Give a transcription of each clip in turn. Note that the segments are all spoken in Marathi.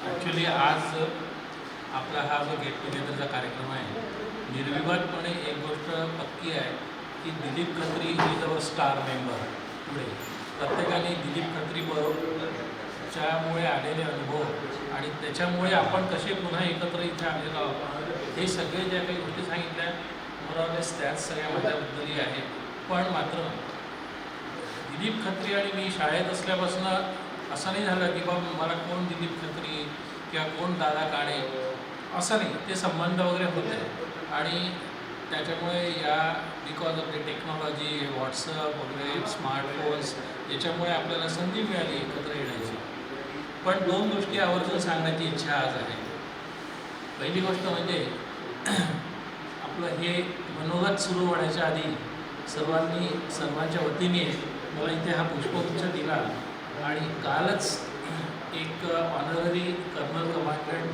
ॲक्च्युली आज आपला हा जो गेट टुगेदरचा कार्यक्रम आहे, निर्विवादपणे एक गोष्ट पक्की आहे की Dilip Khatri is our star member. पुढे प्रत्येकाने दिलीप खत्री च्यामुळे आलेले अनुभव आणि त्याच्यामुळे आपण कसे पुन्हा एकत्र इथे आलेलो आहोत, हे सगळे ज्या काही गोष्टी सांगितल्या मोरॉलेस त्याच सगळ्या माझ्याबद्दलही आहे. पण मात्र दिलीप खत्री आणि मी शाळेत असल्यापासून असं नाही झालं की बाबा मला कोण दिलीप खत्री किंवा कोण दादा काणे, असं नाही. ते संबंध वगैरे होते आणि त्याच्यामुळे या because of the technology, WhatsApp वगैरे, स्मार्टफोन्स, याच्यामुळे आपल्याला संधी मिळाली एकत्र येण्याची. पण दोन गोष्टी आवर्जून सांगण्याची इच्छा आज आहे. पहिली गोष्ट म्हणजे आपलं हे मनोगत सुरू होण्याच्या आधी सर्वांच्या वतीने मला इथे हा पुष्पगुच्छ दिला आणि कालच एक ऑनररी कर्नल कमांडंट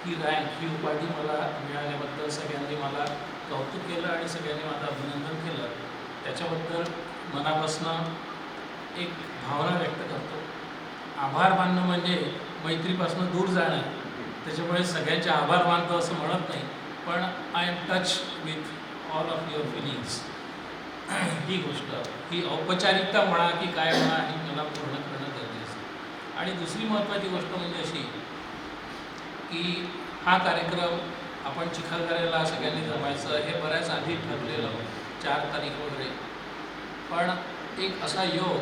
ही रँक, ही उपाधी मला मिळाल्याबद्दल सगळ्यांनी मला कौतुक केलं आणि सगळ्यांनी माझं अभिनंदन केलं. त्याच्याबद्दल मनापासून एक भावना व्यक्त करतो. आभार मानणं म्हणजे मैत्रीपासून दूर जाणं, त्याच्यामुळे सगळ्यांचे आभार मानतो असं म्हणत नाही, पण I am touch with all of your feelings. ही गोष्ट, ही औपचारिकता म्हणा की काय म्हणा, ही मला पूर्ण करणं गरजेचं आहे. आणि दुसरी महत्त्वाची गोष्ट म्हणजे अशी की हा कार्यक्रम आपण चिखलदऱ्याला सगळ्यांनी जमायचं हे बऱ्याच आधी ठरलेलं, 4 तारीख वगैरे. पण एक असा योग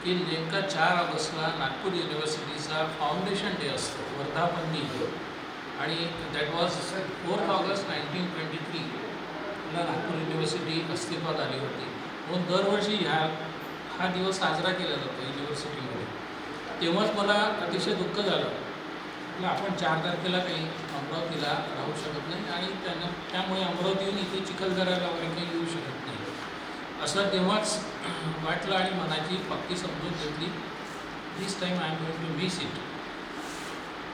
की नेमका 4 ऑगस्टला नागपूर युनिव्हर्सिटीचा फाउंडेशन डे असतो, वर्धापन दिन. आणि दॅट वॉज 4 ऑगस्ट 1923 ला नागपूर युनिव्हर्सिटी अस्तित्वात आली होती. म्हणून दरवर्षी हा दिवस साजरा केला जातो युनिव्हर्सिटीमध्ये. तेव्हाच मला अतिशय दुःख झालं की आपण 4 तारखेला काही अमरावतीला राहू शकत नाही आणि त्यामुळे अमरावतीहून इथे चिखलदऱ्याला वगैरे काही येऊ शकत नाही, असं तेव्हाच वाटलं आणि मनाची पक्की समजून घेतली. This time I am going to miss it.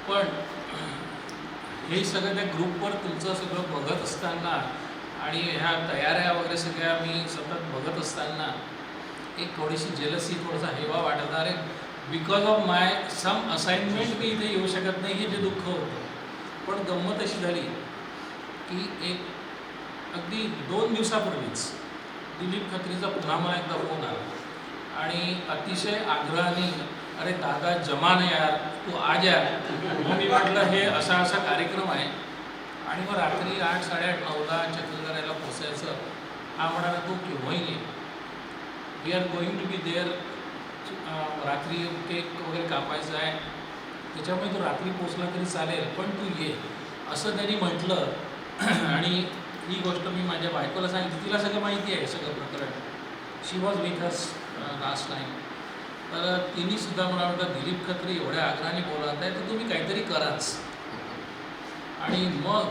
पण हे सगळं त्या ग्रुपवर तुमचं सगळं बघत असताना आणि ह्या तयाऱ्या वगैरे सगळ्या मी सतत बघत असताना एक थोडीशी जेलसी, थोडासा हेवा वाटत, अरे because of my some assignment मी इथे येऊ शकत नाही, हे जे दुःख होतं. पण गंमत अशी झाली की एक अगदी 2 दिवसापूर्वीच दिलीप खत्रीचा पुन्हा मला एकदा फोन आला आणि अतिशय आग्रहाने, अरे दादा जमा नाही यार, तू आज या. मग मी म्हटलं हे असा कार्यक्रम आहे आणि मग रात्री 8, 8:30, 9ला चिखलदऱ्याला पोचायचं. हा म्हणाला तू केव्हाही ये, we are going to be there. रात्री केक वगैरे कापायचं आहे, त्याच्यामुळे तू रात्री पोचला तरी चालेल, पण तू ये, असं त्यांनी म्हटलं. आणि ही गोष्ट मी माझ्या बायकोला सांगितली, तिला सगळं माहिती आहे सगळं प्रकरण. She was with us last time. तर तिनेसुद्धा मला म्हटलं दिलीप खत्री एवढ्या आग्रहाने बोलत आहे तर तुम्ही काहीतरी कराच. आणि मग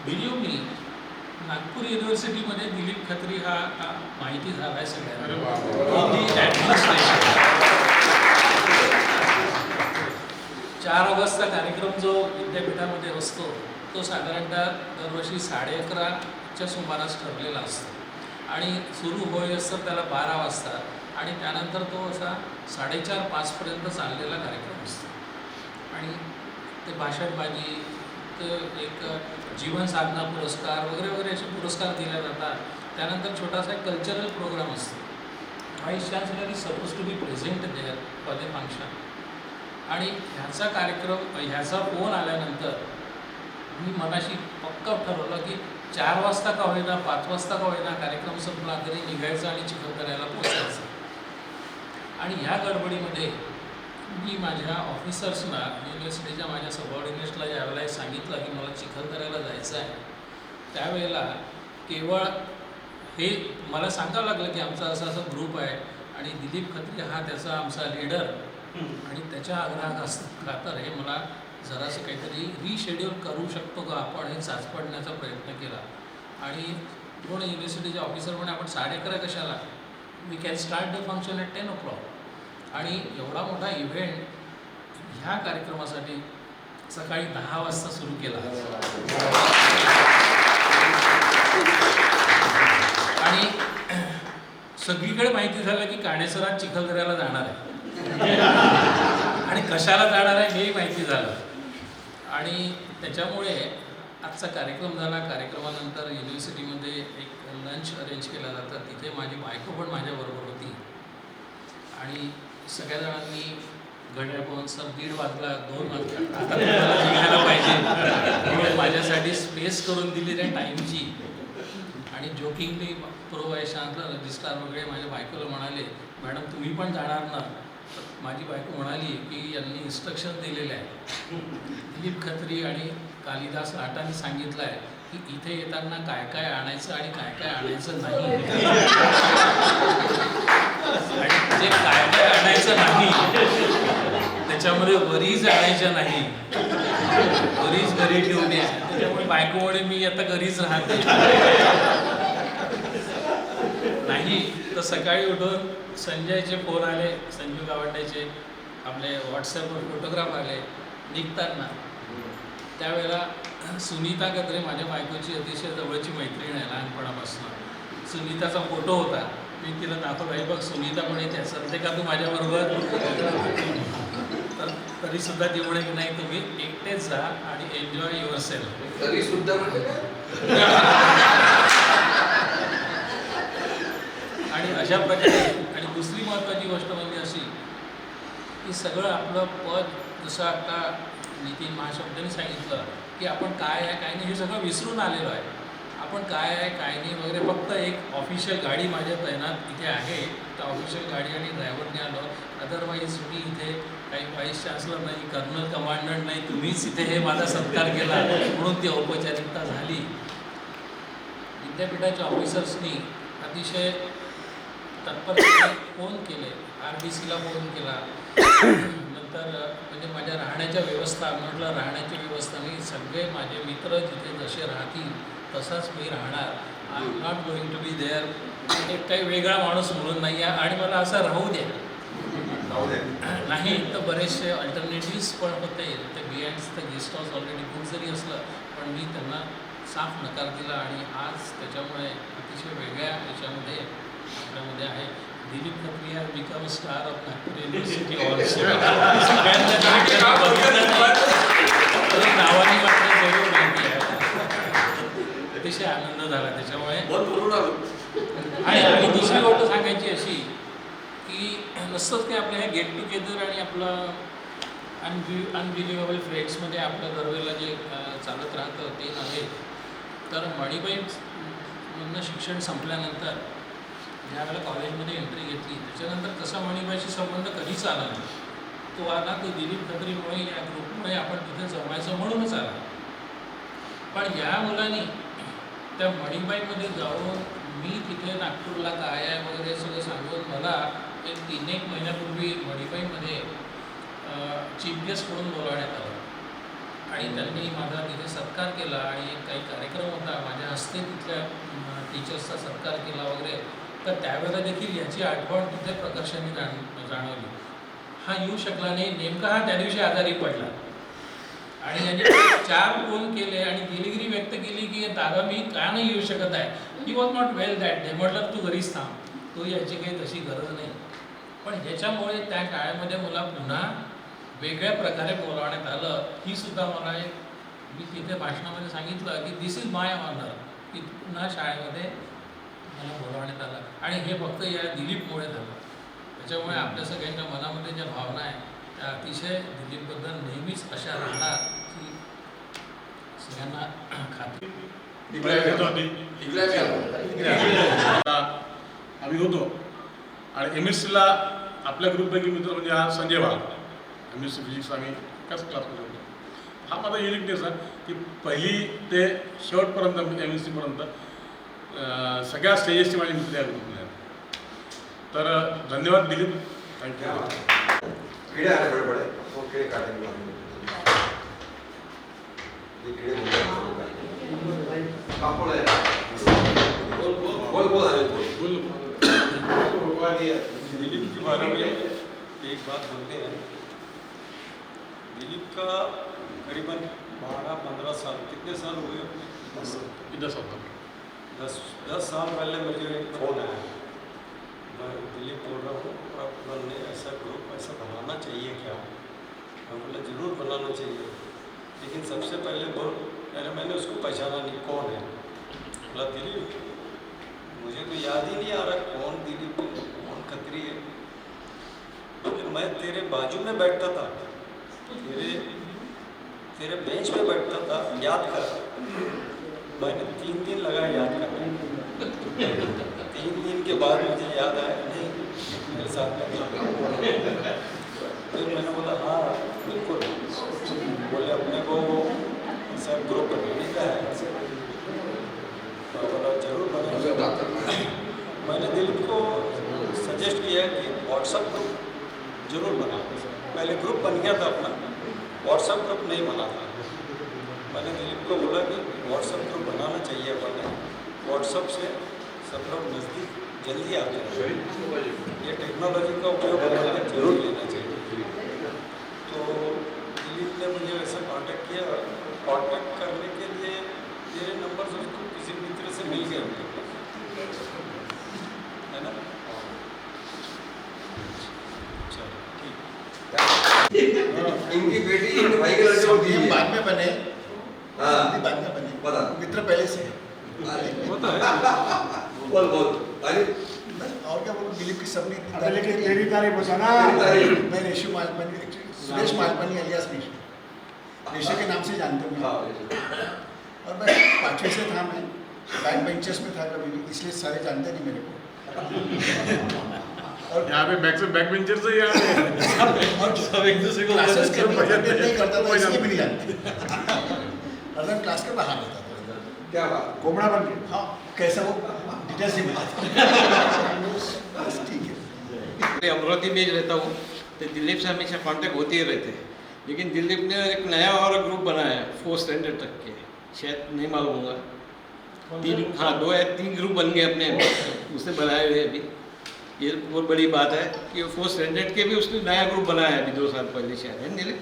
बिलीव्ह मी, नागपूर युनिव्हर्सिटीमध्ये दिलीप खत्री हा माहिती झाला आहे सगळ्यांना. 4 ऑगस्टचा कार्यक्रम जो विद्यापीठामध्ये असतो तो साधारणतः दरवर्षी 11:30च्या सुमारास ठरलेला असतो आणि सुरू होई असतं त्याला 12 वाजता आणि त्यानंतर तो असा 4:30-5पर्यंत चाललेला कार्यक्रम असतो. आणि ते भाषणबाजी, तर एक जीवन साधना पुरस्कार वगैरे वगैरे असे पुरस्कार दिले जातात. त्यानंतर छोटासा एक कल्चरल प्रोग्राम असतो. Vice chancellor is suppose to be present there for the function. आणि ह्याचा कार्यक्रम, ह्याचा फोन आल्यानंतर मी मनाशी पक्का ठरवलं की 4 वाजता का होईना, 5 वाजता का होईना, कार्यक्रम संपला तरी निघायचं आणि चिखलदऱ्याला पोचायचं. आणि ह्या गडबडीमध्ये मी माझ्या ऑफिसर्सना, युनिव्हर्सिटीच्या माझ्या सबऑर्डिनेट्सला ज्यावेळेला सांगितलं की मला चिखलदऱ्याला जायचं आहे, त्यावेळेला केवळ हे मला सांगावं लागलं की आमचा असा ग्रुप आहे आणि दिलीप खत्री हा त्याचा आमचा लीडर आणि त्याच्या आग्रहाखातर हे मला जरासं काहीतरी रिशेड्यूल करू शकतो का आपण, हे चाचपडण्याचा प्रयत्न केला. आणि कोण युनिव्हर्सिटीचे ऑफिसर म्हणे आपण 11:30 कशाला, we can start the function at 10 o'clock. आणि एवढा मोठा इव्हेंट ह्या कार्यक्रमासाठी सकाळी 10 वाजता सुरू केला. आणि सगळीकडे माहिती झालं की काणेसर आज चिखलदऱ्याला जाणार आहे. आणि कशाला जाणार आहे हेही माहिती झालं. आणि त्याच्यामुळे आजचा कार्यक्रम झाला. कार्यक्रमानंतर युनिव्हर्सिटीमध्ये एक लंच अरेंज केला जातं, तिथे माझी बायको पण माझ्याबरोबर होती. आणि सगळ्या जणांनी घड्याळ पाहून सर 1:30 वाजला, 2 वाजला, आता तुम्हाला निघायला पाहिजे म्हणून माझ्यासाठी स्पेस करून दिली त्या टाईमची. आणि जोकिंगली प्रो वैशांतला रजिस्ट्रार वगैरे माझ्या बायकोला म्हणाले, मॅडम तुम्ही पण जाणार ना? माझी बायको म्हणाली की यांनी इन्स्ट्रक्शन दिलेलं आहे, दिलीप खत्री आणि कालिदास लाटांनी सांगितलं आहे की इथे येताना काय काय आणायचं आणि काय काय आणायचं नाही. आणि जे काय काय आणायचं नाही त्याच्यामध्ये वरीज आणायच्या नाही, वरीज घरी ठेवून या. त्याच्यामुळे बायकोमुळे मी आता घरीच राहते नाही. तर सकाळी उठून संजयचे फोन आले, संजू गावंड्याचे, आपले व्हॉट्सॲपवर फोटोग्राफ आले निघताना. त्यावेळेला सुनीता गद्रे माझ्या बायकोची अतिशय जवळची मैत्रीण आहे लहानपणापासून. सुनीताचा फोटो होता, मी तिला दाखवला, हे बघ सुनीता पण येते, चालते का तू माझ्याबरोबर? तर तरीसुद्धा ती म्हणे की नाही तुम्ही एकटेच जा आणि एन्जॉय युअर सेल्फ. तरीसुद्धा आणि अशा प्रकारे. आणि दुसरी महत्त्वाची गोष्ट म्हणजे अशी की सगळं आपलं पद, जसं आता नितीन महाशब्दांनी सांगितलं की आपण काय आहे काय नाही हे सगळं विसरून आलेलो आहे. आपण काय आहे काय नाही वगैरे, फक्त एक ऑफिशियल गाडी माझ्या तैनात इथे आहे, तर ऑफिशियल गाडी आणि ड्रायव्हरने आलो. अदरवाईज मी इथे काही व्हाईस चान्सलर नाही, कर्नल कमांडंट नाही, तुम्हीच इथे हे माझा सत्कार केला म्हणून ती औपचारिकता झाली. विद्यापीठाच्या ऑफिसर्सनी अतिशय तत्परतेने फोन केले, RDCला फोन केला. नंतर म्हणजे माझ्या राहण्याच्या व्यवस्था, म्हटलं राहण्याची व्यवस्था मी सगळे माझे मित्र जिथे जसे राहतील तसाच मी राहणार. I am not going to be there. एक काही वेगळा माणूस म्हणून नाही आहे आणि मला असं राहू द्या. नाही तर बरेचसे अल्टरनेटिव्स पण होते. ते बियॉन्डचं गेस्ट हाऊस ऑलरेडी बुक जरी असलं पण मी त्यांना साफ नकार दिला. आणि आज त्याच्यामुळे अतिशय वेगळ्या याच्यामध्ये आपल्यामध्ये आहे. Dilip Khatri has become star of Nagpur university also. नावाने मात्र जरूर माहिती आहे. अतिशय आनंद झाला त्याच्यामुळे. आणि दुसरी गोष्ट सांगायची अशी की नसतंच की आपल्या हे गेट टुगेदर आणि आपलं अनबिलिव्हेबल फ्रेंड्समध्ये आपलं दरवेळेला जे चालत राहतं ते नव्हे. तर मणिबाईमधनं शिक्षण संपल्यानंतर ज्यावेळेला कॉलेजमध्ये एंट्री घेतली त्याच्यानंतर तसा मणिबाईशी संबंध कधीच आला नाही. तो आला तो दिलीप खत्रीमुळे, या ग्रुपमुळे आपण तिथे जमायचं म्हणूनच आला. पण या मुलांनी त्या मणिबाईमध्ये जाऊन मी तिथे नागपूरला काय आहे वगैरे सगळं सांगून मला एक 3-1 महिन्यापूर्वी मणिबाईमध्ये चीफ गेस्ट म्हणून बोलावण्यात आलं. आणि त्यांनी माझा तिथे सत्कार केला आणि एक काही कार्यक्रम होता, माझ्या हस्ते तिथल्या टीचर्सचा सत्कार केला वगैरे. तर त्यावेळेला देखील याची आठवण तिथे प्रकर्षाने जाणवली. हा येऊ शकला नाही, नेमका हा त्या दिवशी आजारी पडला. आणि याने 4 फोन केले आणि दिलगिरी व्यक्त केली की दादा मी का नाही येऊ शकत आहे. He was not well that day. म्हटलं तू घरीच थांब, तो याची काही तशी गरज नाही. पण ह्याच्यामुळे त्या शाळेमध्ये मला पुन्हा वेगळ्या प्रकारे बोलावण्यात आलं. ही सुद्धा मला एक, मी तिथे भाषणामध्ये सांगितलं की दिस इज माय ऑनर, की पुन्हा शाळेमध्ये मला बोलावण्यात आलं. आणि हे फक्त या दिलीपमुळे झालं. त्याच्यामुळे आपल्या सगळ्यांच्या मनामध्ये ज्या भावना आहे त्या अतिशय दिलीपबद्दल नेहमीच अशा राहणार की सगळ्यांना खात्री. आम्ही होतो आणि MSCला आपल्या ग्रुपपैकी मित्र म्हणजे हा संजय वाघ, MSC फिजिक्स आम्ही एकाच क्लासमध्ये होतो. हा माझा युनिकनेस आहे की पहिली ते शेवटपर्यंत MSCपर्यंत सगळ्या स्टेजेसचे माझे मित्र या ग्रुपमध्ये आहेत. तर धन्यवाद दिलीप, थँक्यू. दिलीप के बारे में एक बात बोलते हैं. दिलीप का करीबन 12-15 साल, कितने साल हुए? 10 साल पहले मुझे फोन आया, मैं दिलीप बोल रहा हूँ, आपने ऐसा ग्रुप ऐसा बनाना चाहिए क्या? मैं बोला जरूर बनाना चाहिए, लेकिन सबसे पहले मैंने उसको पहचाना नहीं कौन है। बोला दिलीप, मुझे तो याद ही नहीं आ रहा कौन दिलीप कौन खत्री है, लेकिन मैं तेरे बाजू में बैठता था, तेरे बेंच पे बैठता था, याद कर। मैंने 3 दिन लगा याद करने, 3 दिन के बाद मुझे याद आया नहीं मेरे साथ में। फिर मैंने बोला हाँ बिल्कुल, बोले अपने को सर ग्रुप बनाने का है, तो बोला जरूर बनाएंगे। मैंने दिलीप को सजेस्ट किया कि व्हाट्सएप ग्रुप जरूर बना। पहले ग्रुप बन गया था अपना, व्हाट्सएप ग्रुप नहीं बना था। मैंने दिलीप को बोला कि व्हाट्सएप ग्रुप बनाना चाहिए अपन ने, व्हाट्सएप से सब लोग नज़दीक जल्दी आते हैं, ये टेक्नोलॉजी का उपयोग करना जरूर लेना चाहिए। तो दिलीप ने मुझे वैसे कांटेक्ट किया, कांटेक्ट करने के लिए मेरे नंबर उसको किसी मित्र से मिल गए उनके पास, है ना। चलो ठीक। इनकी बेटी इनके भाई के लड़के होती है। बाद में बने, हाँ बाद में बने, बता। मित्र पहले से है। होता है। बोल बोल अरे बस और क्या बोलूं, दिलीप की सबने इतनी अबे लेकिन तेरी तारीफ होता ना। तेरी तारीफ। मैं रेशु मालपानी, सुरेश मालपानी अलियास रेशु, रेशु के नाम से जानते हूँ हाँ मैं। और मैं 5वीं से था, मैं बैक बेंचर्स में था कभी भी, इसलिए सारे जानते नहीं मेरे को। और यहाँ पे बैक बेंचर से यहाँ और सब एक दूसरे को क्लासेस के सब बजाते हैं। नहीं करता था, कोई इसलिए जानता भी नहीं जानते। अदर क्लास के बाहर रहता था। क्या बात। कोमड़ा बन गया। हाँ कैसा वो डिटेल्स नहीं बताता। बस ठीक है। मैं अमरावती में ही रहता हूँ, तो दिलीप से हमेशा कांटेक्ट होते ही रहते हैं। लेकिन दिलीप ने एक नया और ग्रुप बनाया है 4th स्टैंडर्ड तक के, शायद नहीं मालूम होगा। 2 या 3 ग्रुप बन गए अपने, उसने बनाए हुए अभी। ये बहुत बड़ी बात है कि 4th स्टैंडर्ड के भी उसने नया ग्रुप बनाया है अभी 2 साल पहले शायद, है दिलीप?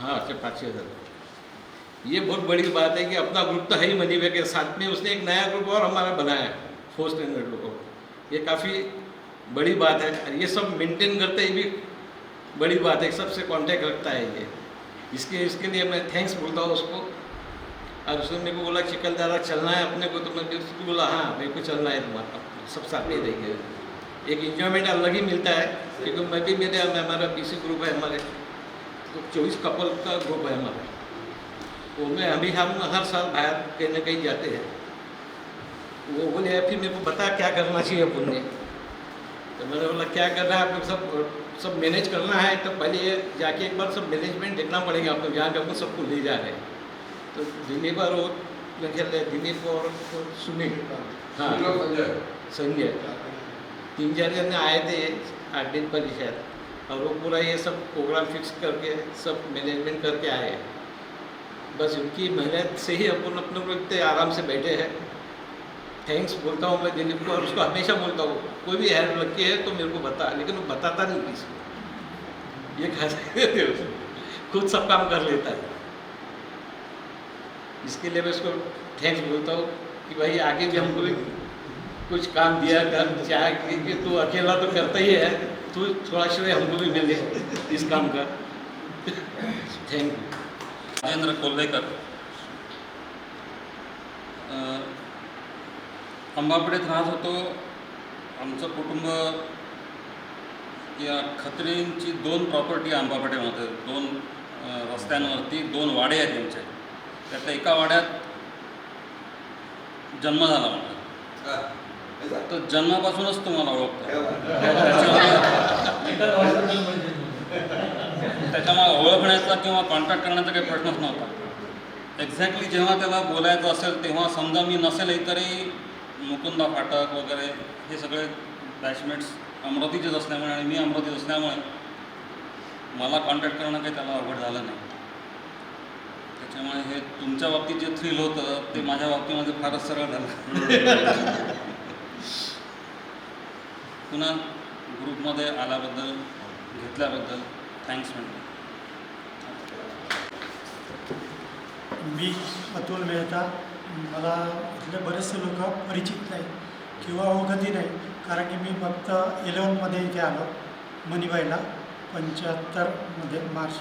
हाँ अच्छा 5-6 साल। ये बहुत बड़ी बात है कि अपना ग्रुप तो है ही मनीवे के साथ में उसने एक नया ग्रुप और हमारा बनाया है 4th स्टैंडर्ड लोगों को। ये काफ़ी बड़ी बात है, और ये सब मेंटेन करते ही भी बड़ी बात है, सबसे कांटेक्ट रखता है ये। इसके लिए मैं थैंक्स बोलता हूँ उसको। और उसने मेरे को बोला चिकलदारा चलना है अपने को, तो मैं भी उसको बोला हाँ मेरे को चलना है तुम्हारा, सब साथ में रहेंगे। एक इंजॉयमेंट अलग ही मिलता है, क्योंकि मैं भी हमारा BC ग्रुप है हमारे, तो 24 कपल का ग्रुप है हमारा। वो में अभी हम हर साल बाहर कहीं ना कहीं जाते हैं। वो बोले फिर मेरे को बता क्या करना चाहिए अपन ने, तो मैंने बोला क्या करना है आपको, सब मैनेज करना है, तो पहले ये जाके एक बार सब मैनेजमेंट देखना पड़ेगा आपको, जहाँ पे अपन सबको ले जा रहे हैं। तो दिलीप और मेरे ख्याल है दिलीप और सुनील, हाँ संजय, 3-4 जन आए थे 8 दिन पर शायद, और वो पूरा ये सब प्रोग्राम फिक्स करके सब मैनेजमेंट करके आए हैं। बस उनकी मेहनत से ही अपन अपने को इतने आराम से बैठे हैं। थैंक्स बोलता हूँ मैं दिलीप को, और उसको हमेशा बोलता हूँ कोई भी हेल्प लगी है तो मेरे को बता, लेकिन वो बताता नहीं किसी को, ये खा सकते उसको, खुद सब काम कर लेता है। इसके लिए मैं उसको थैंक्स बोलता हूँ कि भाई आगे भी हमको भी कुछ काम दिया कर, चाहे कि तू अकेला तो करता ही है, तू थोड़ा श्रेय हमको भी मिले इस काम का। Thank you. राजेंद्र कोल्हेकर, अंबापेठेत राहत होतो. आमचं कुटुंब या खत्रींची 2 प्रॉपर्टी अंबापेठेमध्ये, 2 रस्त्यांवरती 2 वाडे आहेत त्यांचे. त्यातल्या एका वाड्यात जन्म झाला माझा, तर जन्मापासूनच तुम्हाला ओळखतो. त्याच्यामुळे ओळखण्याचा किंवा कॉन्टॅक्ट करण्याचा काही प्रश्नच नव्हता. एक्झॅक्टली जेव्हा त्याला बोलायचं असेल तेव्हा समजा मी नसेलही तरी मुकुंदा फाटक वगैरे हे सगळे बॅचमेट्स अमरावतीचेच असल्यामुळे आणि मी अमरावतीत असल्यामुळे मला कॉन्टॅक्ट करणं काही त्याला अवघड झालं नाही. त्याच्यामुळे हे तुमच्या बाबतीत जे थ्रिल होतं ते माझ्या बाबतीमध्ये फारच सरळ झालं. पुन्हा ग्रुपमध्ये आल्याबद्दल, घेतल्याबद्दल थँक्स म्हणतो. मी अतुल मेहता. मला इथले बरेचसे लोक परिचित नाही किंवा ओळखतही नाही, कारण की मी फक्त 11मध्ये इथे आलो मणिबाईला. 1975मध्ये मार्च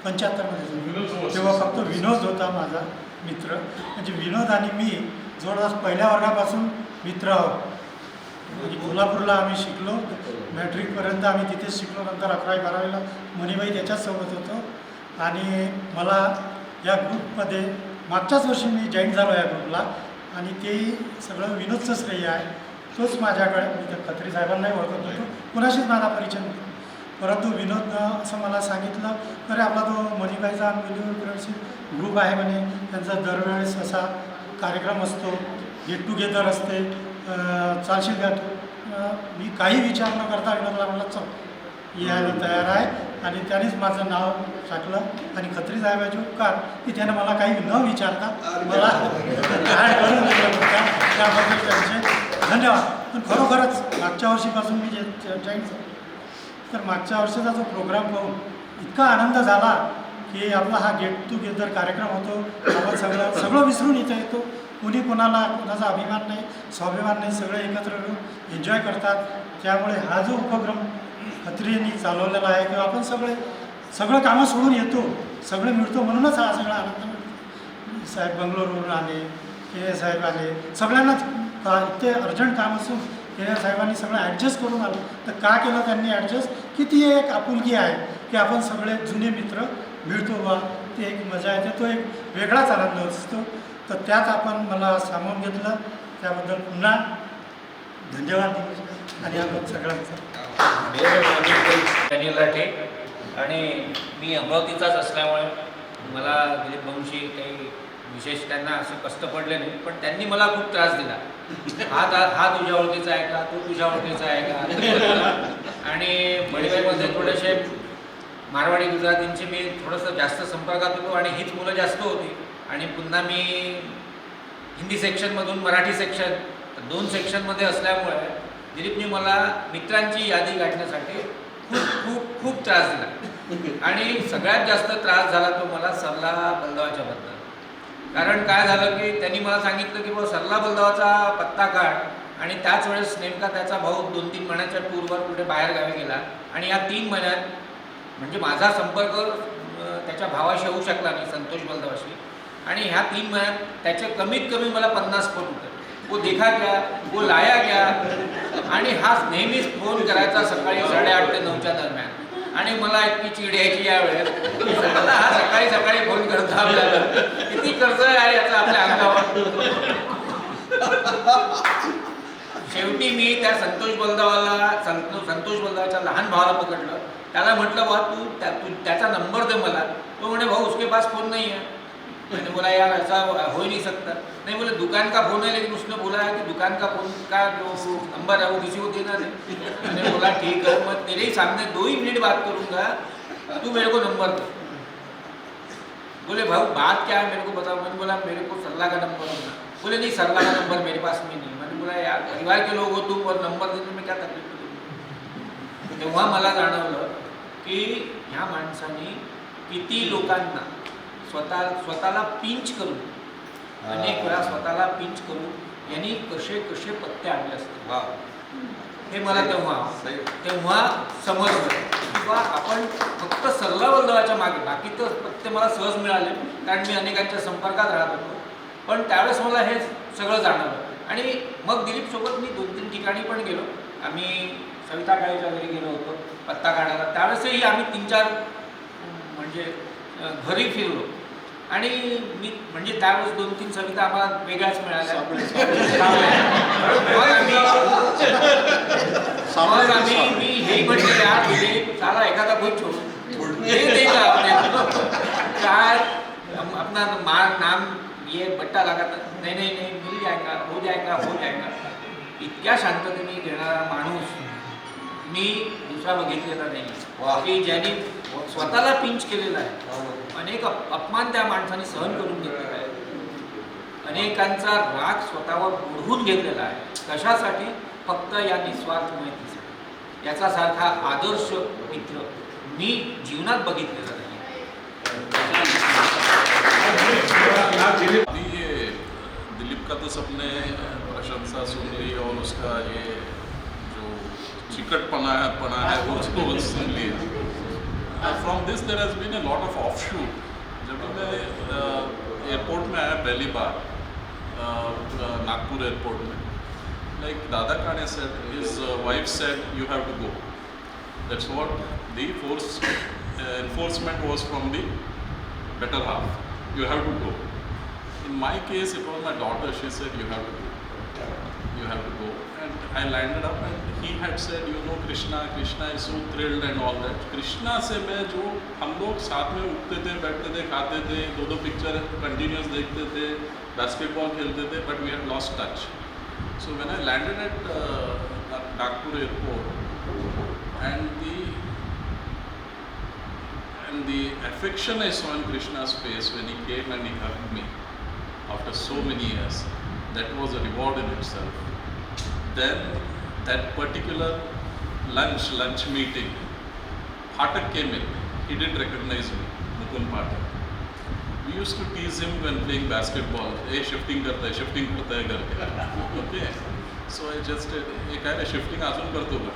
75मध्ये झालं. तेव्हा फक्त विनोद होता माझा मित्र. म्हणजे विनोद आणि मी जवळपास पहिल्या वर्गापासून मित्र आहोत. म्हणजे कोल्हापूरला आम्ही शिकलो, मॅट्रिकपर्यंत आम्ही तिथेच शिकलो. नंतर 11वी 12वीला मणिबाई त्याच्याचसोबत होतो. आणि मला या ग्रुपमध्ये मागच्याच वर्षी मी जॉईन झालो या ग्रुपला. आणि तेही सगळं विनोदचं श्रेय आहे. तोच माझ्याकडे, मी त्या खत्री साहेबांनाही ओळखत होतो, कुणाशीच माझा परिचय नव्हता. परंतु विनोदनं असं मला सांगितलं, अरे आपला तो मणिबाईचा फ्रेंडशिप ग्रुप आहे म्हणे, त्यांचा दरवेळेस असा कार्यक्रम असतो, गेट टुगेदर असते, चालशील का तू? मी काही विचार न करता विनोदला म्हणलं चल यायला तयार आहे. आणि त्यानेच माझं नाव टाकलं. आणि खत्री साहेबाचे उपकार की त्यानं मला काही न विचारता मला ॲड करून दिलं होतं, त्याबद्दल त्यांचे धन्यवाद. पण खरोखरच मागच्या वर्षीपासून मी जे जॉईन झालो, तर मागच्या वर्षीचा जो प्रोग्राम पाहून इतका आनंद झाला की आपला हा गेट टुगेदर कार्यक्रम होतो, आपण सगळं विसरून इथं येतो. कुणी कोणाला कोणाचा अभिमान नाही, स्वाभिमान नाही, सगळे एकत्र येऊन एन्जॉय करतात. त्यामुळे हा जो उपक्रम खत्रींनी चालवलेला आहे किंवा आपण सगळं कामं सोडून येतो, सगळे मिळतो, म्हणूनच हा सगळा आनंद मिळतो. साहेब बंगलोरवरून आले, के साहेब आले, सगळ्यांनाच इथे अर्जंट काम असून के साहेबांनी सगळं ॲडजस्ट करून आलं. तर का केलं त्यांनी ॲडजस्ट? की ती एक आपुलकी आहे की आपण सगळे जुने मित्र मिळतो बा, ती एक मजा येते, तो एक वेगळाच आनंद असतो. तर त्यात आपण मला सामावून घेतलं, त्याबद्दल पुन्हा धन्यवाद दिले. आणि आपण सगळ्यांचा दनियल लाठे आणि मी अमरावतीचाच असल्यामुळे मला दिलीप भाऊंशी काही विशेष त्यांना असे कष्ट पडले नाही. पण त्यांनी मला खूप त्रास दिला. हा तुझ्या ओळखीचा आहे का, तो तुझ्या ओळखीचा आहे का. आणि मणिबाईमध्ये थोडेसे मारवाडी गुजरातींची मी थोडंसं जास्त संपर्कात होतो आणि हीच मुलं जास्त होती. आणि पुन्हा मी हिंदी सेक्शनमधून मराठी सेक्शन, 2 सेक्शनमध्ये असल्यामुळे दिलीपने मला मित्रांची यादी काढण्यासाठी खूप खूप खूप त्रास दिला. आणि सगळ्यात जास्त त्रास झाला तो मला सरला बलदावाच्या बद्दल. कारण काय झालं की त्यांनी मला सांगितलं की सरला बलदावाचा पत्ता काढ. आणि त्याच वेळेस नेमका त्याचा भाऊ 2-3 महिन्याच्या टूरवर कुठे बाहेर गावी गेला. आणि या 3 महिन्यात म्हणजे माझा संपर्क त्याच्या भावाशी होऊ शकला नाही, संतोष बलदावाशी. आणि ह्या 3 महिन्यात त्याचे कमीत कमी मला 50 फोन होते. वो देखा क्या, वो लाया क्या. आणि हा नेहमीच फोन करायचा सकाळी 8:30 ते 9च्या दरम्यान. आणि मला इतकी चिड यायची यावेळेस, हा सकाळी सकाळी फोन करतो आपल्याला, किती कर्ज आहे याचं आपल्या अंगावर. शेवटी मी त्या संतोष बलदावाच्या लहान भावाला पकडलं. त्याला म्हटलं बा तू त्याचा नंबर दे मला. तो म्हणे भाऊ उसके पास फोन नहीं है. मैंने बोला यार ऐसा हो ही नहीं सकता. नहीं बोले दुकान का फोन है, लेकिन उसने बोला है कि दुकान का फोन का जो नंबर है वो किसी को देना नहीं. मैंने बोला ठीक है, मैं तेरे ही सामने 2 ही मिनट बात करूँगा, तू मेरे को नंबर दे. बोले भाऊ बात क्या है मेरे को बताओ. मैंने बोला मेरे को सरला का नंबर देना. बोले नहीं सरला का नंबर मेरे पास में नहीं. मैंने बोला यार परिवार के लोग हो तुम और नंबर देने में क्या तकलीफ होती. तेव्हा मला जाणवलं की ह्या माणसाने किती लोकांना स्वतःला पिंच करून, अनेक वेळा स्वतःला पिंच करून यांनी कसे कसे पत्ते आणले असते हे मला तेव्हा समजलं. किंवा आपण फक्त सरला बलदावाच्या मागे, बाकी तर पत्ते मला सहज मिळाले कारण मी अनेकांच्या संपर्कात राहत होतो. पण त्यावेळेस मला हे सगळं जाणवलं. आणि मग दिलीपसोबत मी 2-3 ठिकाणी पण गेलो. आम्ही सविता काळेच्या घरी गेलो होतो पत्ता काढायला. त्यावेळेसही आम्ही 3-4 म्हणजे घरी फिरलो. आणि मी म्हणजे त्यावेळेस 2-3 सविता आम्हाला वेगळ्याच मिळाल्या. मग आम्ही मी हे म्हटलं यार दिलीप साला एखादा कोई छोड़ देगा काय अपना नाम ये बट्टा लगा. नहीं नहीं नहीं मिल जाएगा, हो जाएगा हो जाएगा. इतक्या शांततेने घेणारा माणूस मी दुसरा बघितलेला नाही की ज्यांनी स्वतःला पिंच केलेला आहे. अनेक अपमान त्या माणसाने सहन करून घेतलेला आहे. अनेकांचा राग स्वतःवर ओढवून घेतलेला आहे. कशासाठी? फक्त या निस्वार्थ माहितीसाठी. याचा सारखा आदर्श मित्र मी जीवनात बघितलेला नाही. दिलीप का तो सबने प्रशंसा सुन ली और उसका ये जो चिकटपना है वो सुन लिया. From this there has been a lot of offshoot. जब मैं एयरपोर्ट में आया पहली बार नागपुर एयरपोर्ट में, like Dada Kane said, his wife said you have to go. That's what the enforcement was from the better half. You have to go. In my case, it was my daughter. She said you have to go. You have to go. And I landed up and he had said, you know, Krishna is so thrilled and all that. Krishna से मैं जो हम लोग साथ में उठते थे, बैठते थे, खाते थे, दो पिक्चर कंटिन्यूस देखते थे, बास्केटबॉल खेलते थे, but we had lost touch. So when I landed at Nagpur airport and the affection I saw in Krishna's face when he came and he hugged me after so many years, that was a reward in itself. Then that particular lunch meeting, Phatak came in. He didn't recognize me, Mukund Phatak. We used to tease him when playing basketball. Hey, shifting करता है करके. Okay. So I just said, ये क्या है shifting आजून करतो का.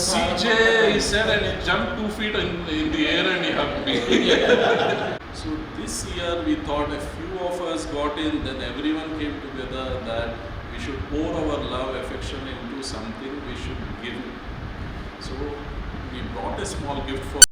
CJ, he said, and he jumped 2 feet in the air and he hugged me. So this year we thought a few of us got in, then everyone came together that we should pour our love, affection into something we should give. So we brought a small gift for